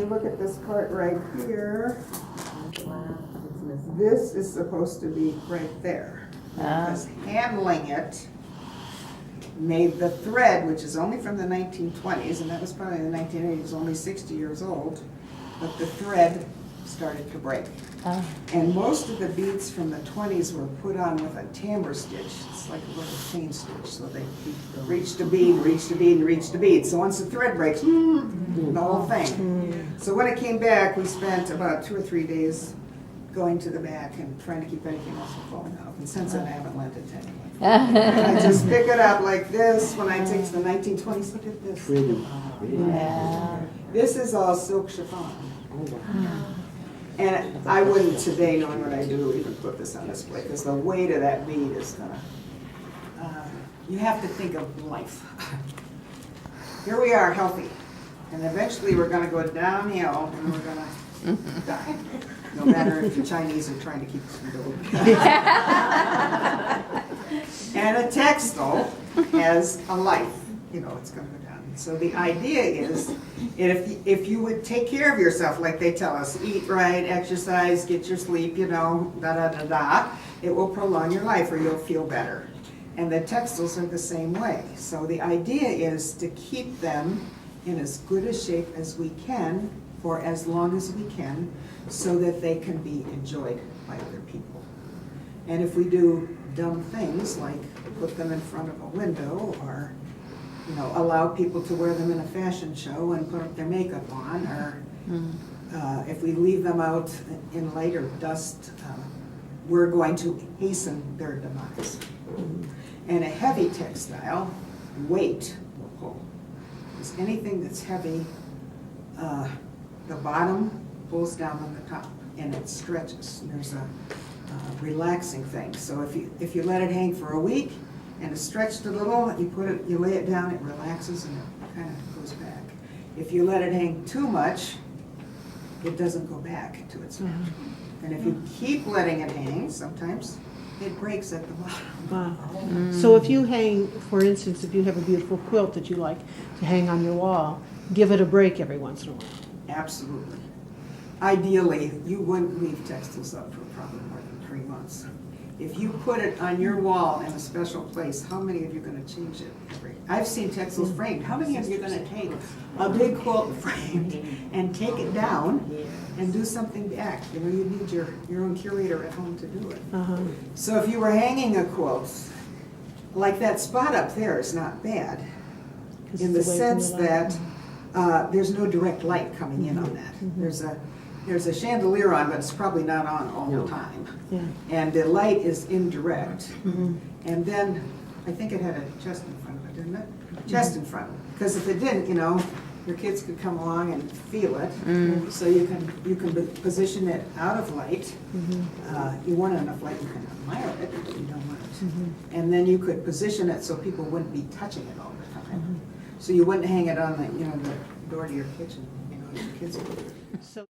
you look at this part right here, Wow. this is supposed to be right there. Because handling it made the thread, which is only from the 1920s, and that was probably the 1980s, only 60 years old, but the thread started to break. And most of the beads from the 20s were put on with a tambour stitch. It's like a little chain stitch, so they reach the bead, reach the bead, and reach the bead. So once the thread breaks, the whole thing. So when it came back, we spent about 2 or 3 days going to the back and trying to keep anything else from falling off. And since then, I haven't lent it to anyone. I just pick it up like this. When I take to the 1920s, look at this. This is all silk chiffon. And I wouldn't today, knowing what I do, even put this on display, because the weight of that bead is gonna, you have to think of life. Here we are, healthy, and eventually we're gonna go downhill and we're gonna die. No matter if the Chinese are trying to keep us from building. And a textile has a life, you know, it's gonna go down. So the idea is, if you would take care of yourself, like they tell us, eat right, exercise, get your sleep, you know, da-da-da-da, it will prolong your life or you'll feel better. And the textiles are the same way. So the idea is to keep them in as good a shape as we can for as long as we can so that they can be enjoyed by other people. And if we do dumb things like put them in front of a window or, you know, allow people to wear them in a fashion show and put their makeup on, or if we leave them out in light or dust, we're going to hasten their demise. And a heavy textile, weight will pull. Because anything that's heavy, the bottom pulls down on the top and it stretches. And there's a relaxing thing. So if you let it hang for a week, and it's stretched a little, you lay it down, it relaxes and it kind of goes back. If you let it hang too much, it doesn't go back to its natural. And if you keep letting it hang, sometimes it breaks at the bottom. Wow. So if you hang, for instance, if you have a beautiful quilt that you like to hang on your wall, give it a break every once in a while. Absolutely. Ideally, you wouldn't leave textiles up for probably more than 3 months. If you put it on your wall in a special place, how many of you are going to change it? I've seen textiles framed. How many of you are going to take a big quilt framed and take it down and do something back? You know, you need your own curator at home to do it. So if you were hanging a quilt, like that spot up there is not bad, in the sense that there's no direct light coming in on that. There's a chandelier on, but it's probably not on all the time. And the light is indirect. And then, I think it had a chest in front of it, didn't it? Chest in front. Because if it didn't, you know, your kids could come along and feel it. So you can position it out of light. You want enough light, you can admire it, but you don't want it. And then you could position it so people wouldn't be touching it all the time. So you wouldn't hang it on the, you know, the door to your kitchen, you know, your kids would. So